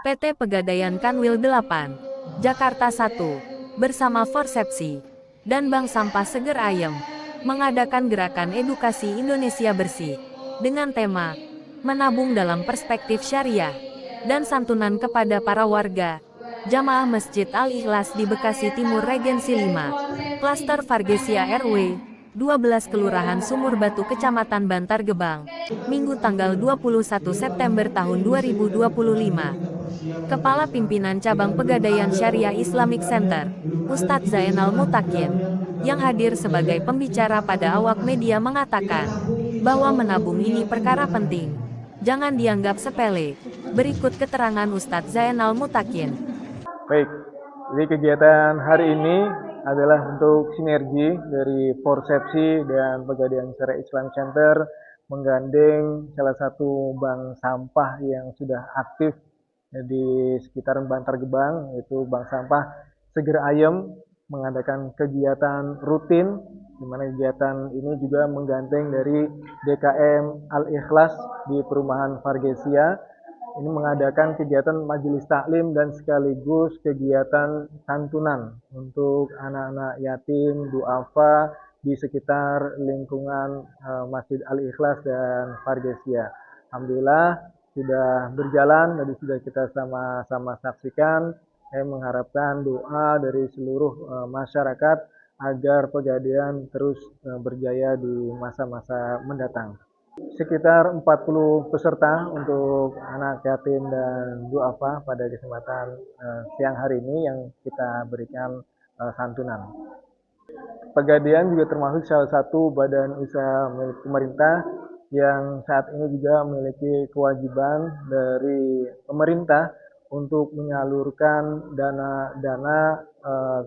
PT Pegadaian Kanwil 8, Jakarta 1, bersama Forsepsi, dan Bank Sampah Seger Ayem, mengadakan gerakan edukasi Indonesia Bersih, dengan tema, menabung dalam perspektif syariah, dan santunan kepada para warga, Jamaah Masjid Al-Ikhlas di Bekasi Timur Regensi 5, Klaster Vargesia RW, 12 Kelurahan Sumur Batu Kecamatan Bantar Gebang, Minggu tanggal 21 September tahun 2025. Kepala Pimpinan Cabang Pegadaian Syariah Islamic Center, Ustadz Zainal Mutakin, yang hadir sebagai pembicara pada awak media mengatakan, bahwa menabung ini perkara penting. Jangan dianggap sepele. Berikut keterangan Ustadz Zainal Mutakin. Baik, jadi kegiatan hari ini adalah untuk sinergi dari Forsepsi dan Pegadaian Syariah Islam Center menggandeng salah satu bank sampah yang sudah aktif di sekitaran Bantar Gebang, yaitu Bank Sampah Seger Ayem, mengadakan kegiatan rutin, di mana kegiatan ini juga menggandeng dari DKM Al-Ikhlas di Perumahan Vargesia. Ini mengadakan kegiatan majelis taklim dan sekaligus kegiatan santunan untuk anak-anak yatim, duafa di sekitar lingkungan Masjid Al-Ikhlas dan Vargesia. Alhamdulillah sudah berjalan, tadi sudah kita sama-sama saksikan. Saya mengharapkan doa dari seluruh masyarakat agar Pegadaian terus berjaya di masa-masa mendatang. Sekitar 40 peserta untuk anak yatim dan duafa pada kesempatan siang hari ini yang kita berikan santunan. Pegadaian juga termasuk salah satu badan usaha milik pemerintah yang saat ini juga memiliki kewajiban dari pemerintah untuk menyalurkan dana-dana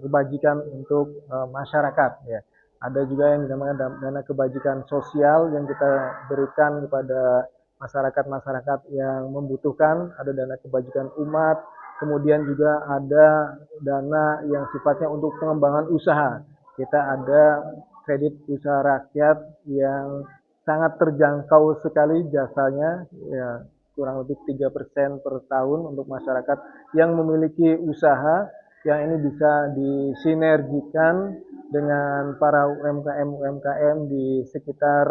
kebajikan untuk masyarakat, ya. Ada juga yang dinamakan dana kebajikan sosial yang kita berikan kepada masyarakat-masyarakat yang membutuhkan, ada dana kebajikan umat, kemudian juga ada dana yang sifatnya untuk pengembangan usaha. Kita ada kredit usaha rakyat yang sangat terjangkau sekali jasanya, ya, kurang lebih 3% per tahun untuk masyarakat yang memiliki usaha, yang ini bisa disinergikan dengan para UMKM di sekitar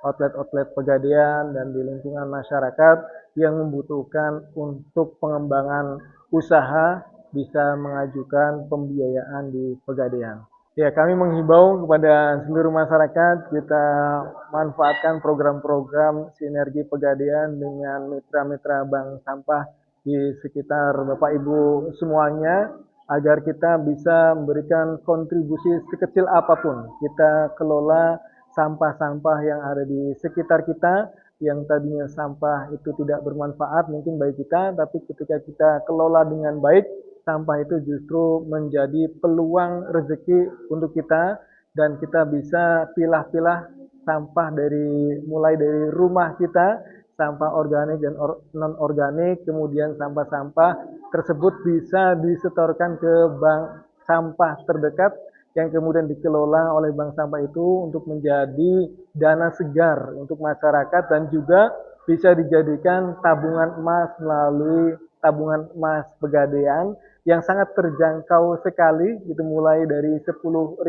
outlet-outlet Pegadaian dan di lingkungan masyarakat yang membutuhkan untuk pengembangan usaha bisa mengajukan pembiayaan di Pegadaian. Ya, kami menghimbau kepada seluruh masyarakat kita manfaatkan program-program sinergi Pegadaian dengan mitra-mitra bank sampah di sekitar Bapak Ibu semuanya, agar kita bisa memberikan kontribusi sekecil apapun. Kita kelola sampah-sampah yang ada di sekitar kita, yang tadinya sampah itu tidak bermanfaat mungkin bagi kita, tapi ketika kita kelola dengan baik, sampah itu justru menjadi peluang rezeki untuk kita, dan kita bisa pilah-pilah sampah mulai dari rumah kita, sampah organik dan non-organik, kemudian sampah-sampah tersebut bisa disetorkan ke bank sampah terdekat yang kemudian dikelola oleh bank sampah itu untuk menjadi dana segar untuk masyarakat, dan juga bisa dijadikan tabungan emas melalui tabungan emas Pegadaian yang sangat terjangkau sekali, itu mulai dari Rp10.000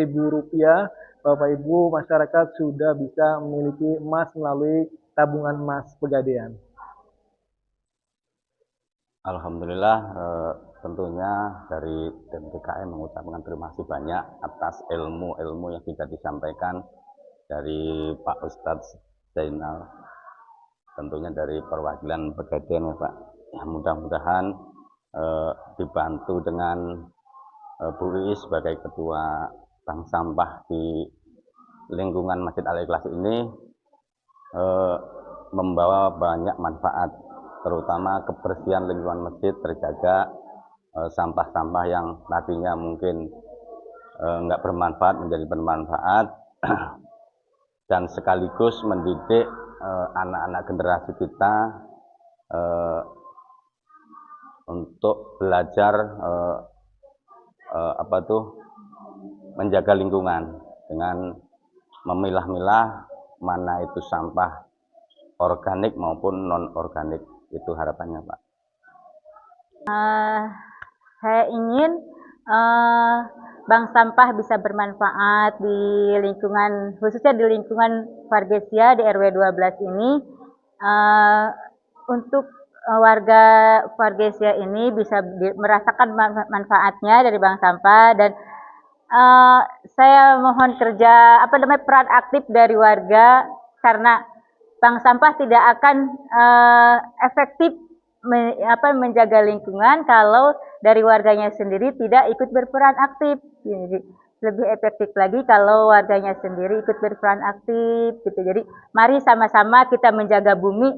Bapak Ibu masyarakat sudah bisa memiliki emas melalui tabungan emas Pegadaian. Alhamdulillah, tentunya dari DKM mengucapkan terima kasih banyak atas ilmu-ilmu yang sudah disampaikan dari Pak Ustadz Zainal, tentunya dari perwakilan Pegadaian, ya Pak. Ya, mudah-mudahan dibantu dengan Bu Iis sebagai Ketua Bank Sampah di lingkungan Masjid Al-Ikhlas ini membawa banyak manfaat, terutama kebersihan lingkungan masjid terjaga, sampah-sampah yang tadinya mungkin nggak bermanfaat menjadi bermanfaat, dan sekaligus mendidik anak-anak generasi kita untuk belajar menjaga lingkungan dengan memilah-milah mana itu sampah organik maupun non organik. Itu harapannya, Pak. Saya ingin bank sampah bisa bermanfaat di lingkungan, khususnya di lingkungan Vargesia di RW 12 ini, untuk warga Vargesia ini bisa merasakan manfaatnya dari bank sampah, dan saya mohon peran aktif dari warga, karena bank sampah tidak akan efektif menjaga lingkungan kalau dari warganya sendiri tidak ikut berperan aktif. Jadi lebih efektif lagi kalau warganya sendiri ikut berperan aktif gitu. Jadi mari sama-sama kita menjaga bumi,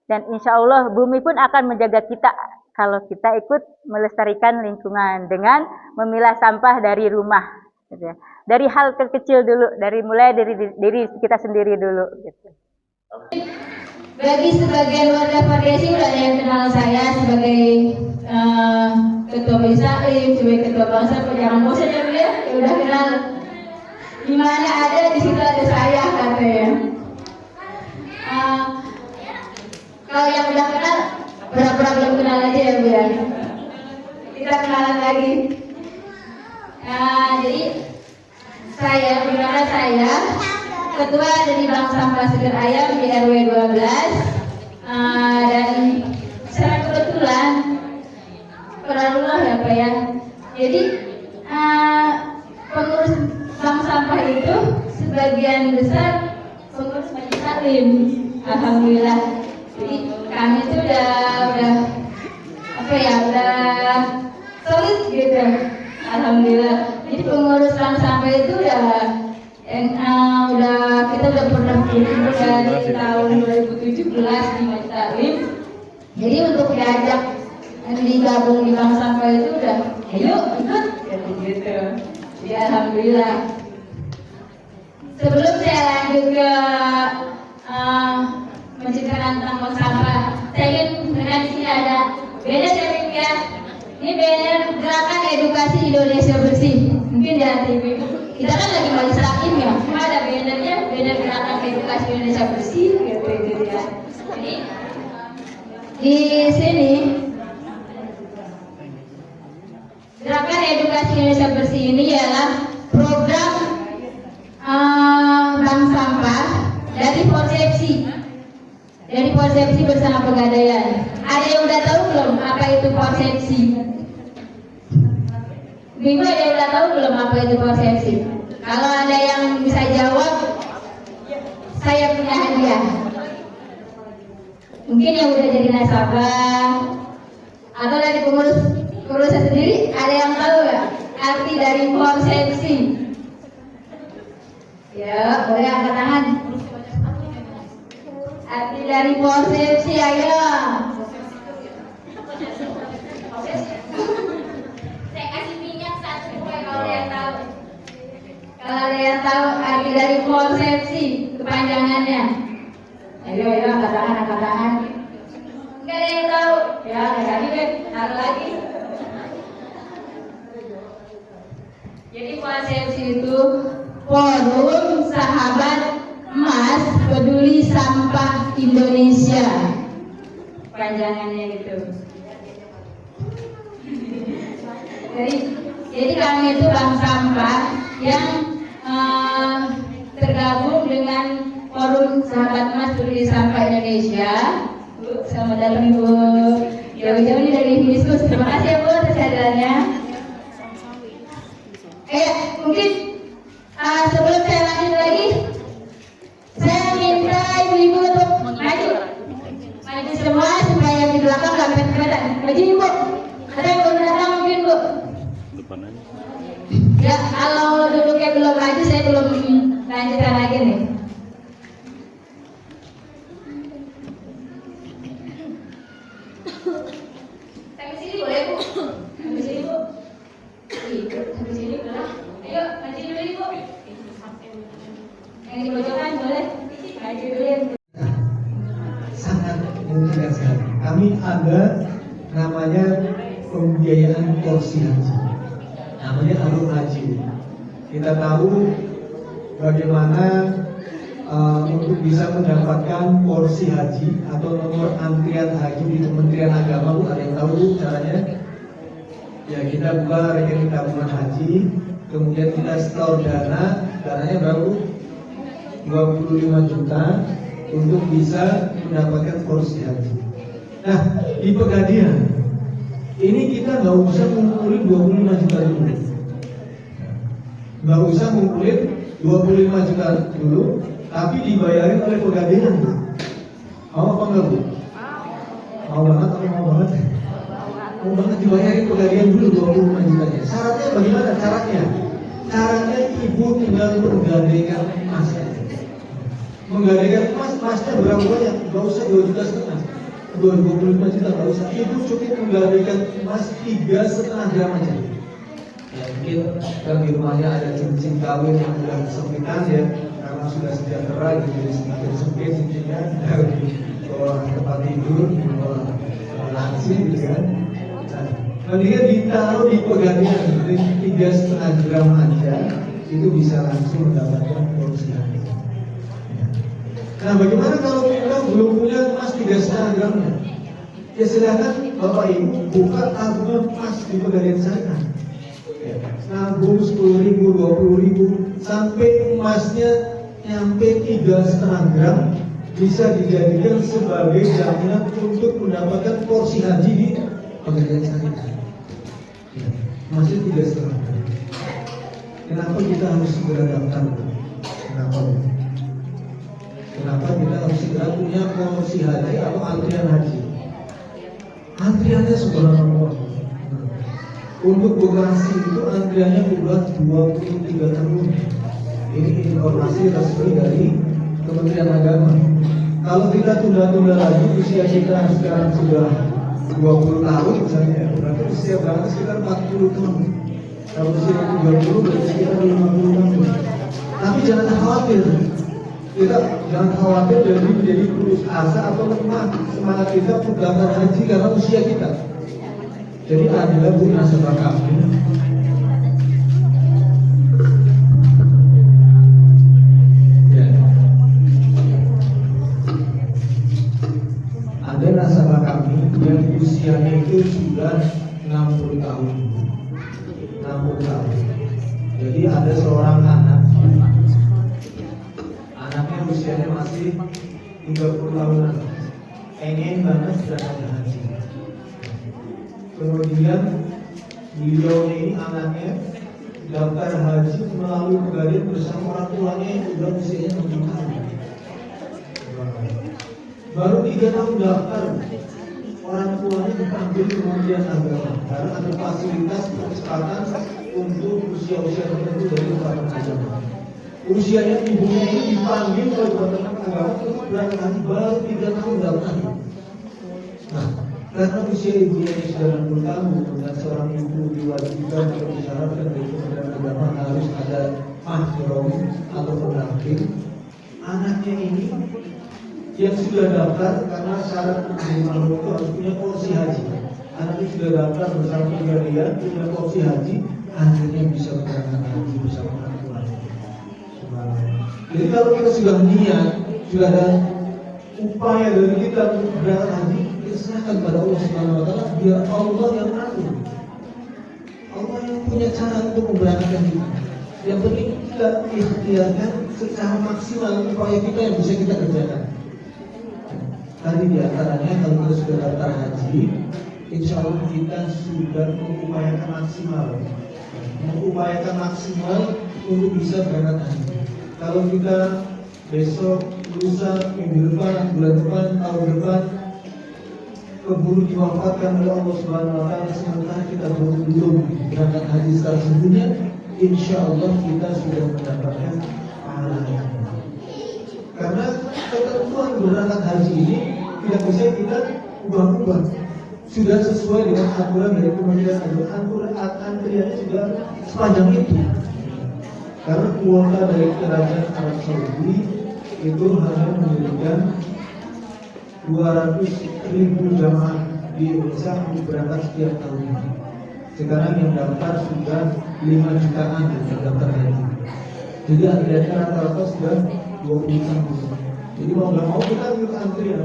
dan insya Allah bumi pun akan menjaga kita kalau kita ikut melestarikan lingkungan dengan memilah sampah dari rumah gitu ya. Dari hal kecil dulu, mulai dari diri kita sendiri dulu gitu. Bagi sebagian warga Vargesia udah ada yang kenal saya sebagai ketua Majelis Taklim, sebagai ketua bangsa, jangan bosan ya Bu ya, udah kenal. Di mana ada di situ ada saya katanya. Kalau yang udah kenal, pura-pura belum kenal aja ya Bu ya. Kita kenalan lagi. Jadi saya ketua dari Bank Sampah Seger Ayam di RW 12, dan secara kebetulan Qadarullah ya Pak ya. Jadi pengurus bank sampah itu sebagian besar pengurus Majelis Taklim, alhamdulillah. Jadi kami itu udah solid gitu, alhamdulillah. Jadi pengurus bank sampah itu kita udah pernah berkumpul dari tahun 2017 di Majelis Taklim. Jadi untuk diajak digabung di bank sampah itu udah ayo ikut gitu. Jadi alhamdulillah. Sebelum saya lanjut ke menceritakan tentang bank sampah, saya ingin dengan di sini ada banner ya. Ini banner Gerakan Edukasi Indonesia Bersih. Mungkin di TV kita kan lagi Majelis Taklim ya, cuma ada bannernya, banner Gerakan Edukasi Indonesia Bersih gitu ya. Jadi di sini Gerakan Edukasi Indonesia Bersih ini ialah program bank sampah dari Persepsi bersama Pegadaian. Ada yang udah tahu belum apa itu Persepsi? Minggu ada yang udah tahu belum apa itu Persepsi? Kalau ada yang bisa jawab, saya punya hadiah. Mungkin yang udah jadi nasabah atau dari pengurusnya sendiri, ada yang tahu ya arti dari Persepsi? Ya, boleh angkat tangan. Arti dari Persepsi, ayo. Saya kasih minyak satu kalau ada yang tahu. Kalau ada yang tahu arti dari Persepsi, kepanjangannya. Ayo, angkat tangan. Enggak ada yang tahu. Ya, lagi deh, taruh lagi. Jadi Persepsi itu Forum Sahabat Emas Peduli Sampah Indonesia, panjangannya gitu. Jadi kami itu bank sampah yang tergabung dengan Forum Sahabat Emas Peduli Sampah Indonesia. Bu, selamat datang Ibu. Jauh-jauh ini dari Hibiscus. Terima kasih ya Bu atas kehadirannya. Mungkin sebelum saya lanjut lagi, saya minta ibu-ibu untuk maju semua supaya di belakang nggak kelihatan. Maju Ibu. Ada yang belum datang mungkin Bu. Ya, kalau duduknya belum maju, saya belum lanjutkan lagi nih. Sampai sini boleh Bu? Sampai sini Bu. Sampai sini boleh. Ayo, maju dulu Ibu. Yang di pojokan boleh. Maju dulu. Sangat memudahkan sekali. Kami ada namanya pembiayaan porsi haji, namanya alur haji. Kita tahu bagaimana untuk bisa mendapatkan porsi haji atau nomor antrian haji di Kementerian Agama. Bu, ada yang tahu Bu caranya? Ya, kita buka rekening tabungan haji, kemudian kita store dananya berapa Bu? 25 juta untuk bisa mendapatkan porsi haji. Nah, di Pegadian ini kita nggak usah ngumpulin 25 juta dulu, nggak usah ngumpulin 25 juta dulu, tapi dibayarin oleh Pegadian. Mau apa enggak Bu? Mau banget atau mau banget? Mau banget dibayarin Pegadian dulu 25 jutanya. Syaratnya bagaimana? Caranya ibu tinggal menggadaikan emas. Menggadaikan emasnya berapa banyak? Gak usah 2,5 juta, 25 juta gak usah. Ibu cukup menggadaikan emas 3,5 gram aja. Ya, mungkin kan di rumahnya ada cincin kawin yang sudah kesempitan ya, karena sudah sejahtera gitu, jadi semakin sempit cincinnya dari bawah tempat tidur, bawah laci gitu kan. Nah, mendingan ditaruh di Pegadian, jadi 3,5 gram aja itu bisa langsung mendapatkan porsi haji. Nah, bagaimana kalau kita belum punya emas 3,5 gramnya? Ya silakan Bapak Ibu buka tabungan emas di Pegadian sana. Ya, nabung 10.000, 20.000 sampai emasnya nyampe 3,5 gram bisa dijadikan sebagai jaminan untuk mendapatkan porsi haji di Pegadian sana. Ya, masih 3,5 gram. Kenapa kita harus segera daftar? Kenapa kita harus segera punya porsi haji atau antrian haji? Antriannya subhanallah. Untuk bekasi itu antriannya sudah 23 tahun. Ini informasi resmi dari Kementerian Agama. Kalau kita tunda-tunda lagi, usia kita sekarang sudah 20 tahun misalnya, berarti usia berarti sekitar 40 tahun. Kalau usia 30 berarti sekitar 50 tahun. Tapi jangan khawatir. Kita jangan khawatir jadi menjadi putus asa atau lemah semangat kita untuk daftar haji karena usia kita. Jadi adalah Bu nasabah kami ya. Ada nasabah kami yang usianya itu sudah 60 tahun. 60 tahun. Jadi ada seorang anaknya usianya masih 30 tahunan, pengen banget berangkat haji. Kemudian beliau ini anaknya daftar haji melalui Pegadian bersama orang tuanya yang sudah usianya 60 tahun. Baru 3 tahun daftar, orang tuanya dipanggil Kementerian Agama karena ada fasilitas percepatan untuk usia-usia tertentu dari Kementerian Agama. Usianya ibunya ini dipanggil oleh Kementerian Agama untuk berangkat haji baru 3 tahun daftar. Nah, karena usia ibunya ini sudah 60 tahun dan seorang ibu diwajibkan atau disyaratkan dari Kementerian Agama harus ada mahram atau pendamping, anaknya ini yang sudah daftar karena syarat mahram itu harus punya porsi haji. Anaknya sudah daftar bersama Pegadian punya porsi haji, akhirnya bisa berangkat haji bersama orang tuanya. Jadi kalau kita sudah niat, sudah ada upaya dari kita untuk berangkat haji, kita serahkan pada Allah Subhanahu Wa Taala, biar Allah yang atur. Allah yang punya cara untuk memberangkatkan kita. Yang penting kita ikhtiarkan secara maksimal upaya kita yang bisa kita kerjakan. Tadi diantaranya kalau kita sudah daftar haji, insya Allah kita sudah mengupayakan maksimal untuk bisa berangkat haji. Kalau kita besok, lusa, minggu depan, bulan depan, tahun depan keburu diwafatkan oleh Allah Subhanahu Wa Taala sementara kita belum berangkat haji secara sempurna, insya Allah kita sudah mendapatkan pahalanya. Karena ketentuan berangkat haji ini tidak bisa kita ubah-ubah. Sudah sesuai dengan aturan dari Kementerian Agama, antriannya sudah sepanjang itu. Karena kuota dari Kerajaan Arab Saudi itu hanya memberikan 200.000 jamaah di Indonesia untuk berangkat setiap tahunnya. Sekarang yang daftar sudah 5 jutaan yang daftar haji. Jadi antriannya rata-rata sudah 26. Jadi mau nggak mau kita ikut antrian.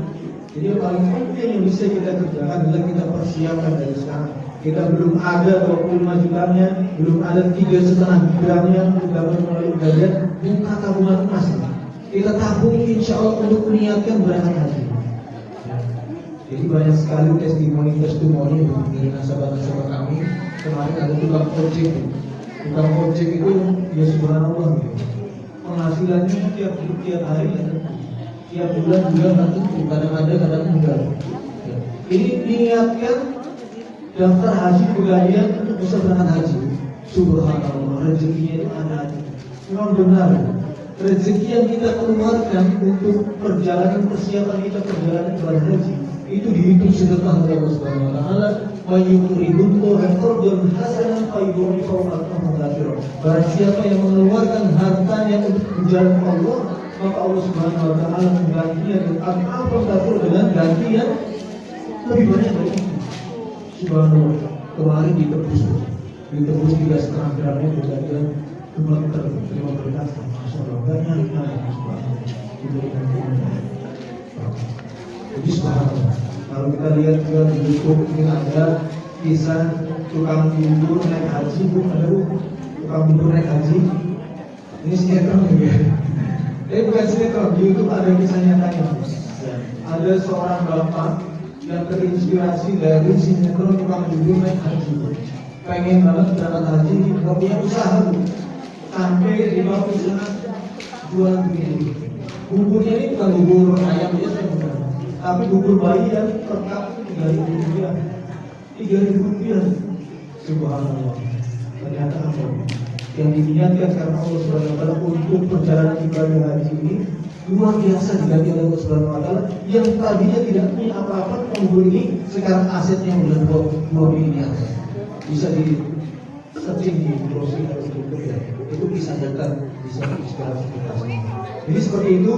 Jadi yang paling penting yang bisa kita kerjakan adalah kita persiapkan dari sekarang. Kita belum ada 25 jutanya, belum ada 3,5 gramnya untuk dapat melalui pegadaian, buka tabungan emas. Kita tabung insya Allah untuk meniatkan berangkat haji. Jadi banyak sekali testimoni dari nasabah-nasabah kami. Kemarin ada tukang ojek itu ya subhanallah gitu. Penghasilannya tiap hari ada, tiap bulan juga nggak tentu, kadang ada kadang enggak. Ya. Ini niatkan daftar haji pegadaian untuk bisa berangkat haji. Subhanallah, rezekinya itu ada. Memang benar. Rezeki yang kita keluarkan untuk perjalanan persiapan kita perjalanan ibadah haji itu dihitung sedekah oleh Allah Subhanahu wa taala. Mayyuridun qur'an hasanan fayyuhu fawqa. Barang siapa yang mengeluarkan hartanya untuk berjalan Allah, maka Allah Subhanahu wa taala menggantinya dengan al-fadl dengan ganti yang lebih banyak dari itu. Subhanallah, kemarin ditebus 3,5 gramnya bergantian kilometer terima berkat. Masya Allah, banyak subhanallah diberikan kemudahan. Jadi subhanallah, kalau kita lihat juga di YouTube ini ada kisah tukang bubur naik haji, tukang bubur naik haji. Ini sinetron juga. Bukan sinetron, di YouTube ada kisah nyatanya. Ada seorang bapak yang terinspirasi dari sinetron tukang bubur naik haji. Pengen banget berangkat haji, nggak punya usaha sampai di bawah usaha jual begini. Buburnya ini bukan bubur ayam biasa, bukan. Tapi bubur bayi yang per cup Rp3.000. Rp3.000. Subhanallah. Ternyata apa? Yang diniatkan karena Allah Subhanahu wa taala untuk perjalanan ibadah haji ini luar biasa diganti oleh Allah Subhanahu wa taala yang tadinya tidak punya apa-apa, bubur ini sekarang asetnya udah 2 miliar. Bisa di searching di browsing atau di YouTube ya. Itu bisa nyata, bisa inspirasi kita semua. Jadi seperti itu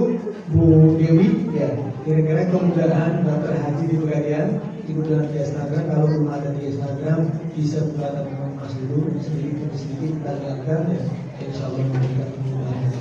Bu Dewi ya. Kira-kira kemudahan daftar haji di Pegadaian, kemudahan di Instagram. Kalau belum ada di Instagram, bisa buka tabungan emas dulu sedikit demi sedikit kita lihatkan ya. Insya Allah memberikan kemudahan.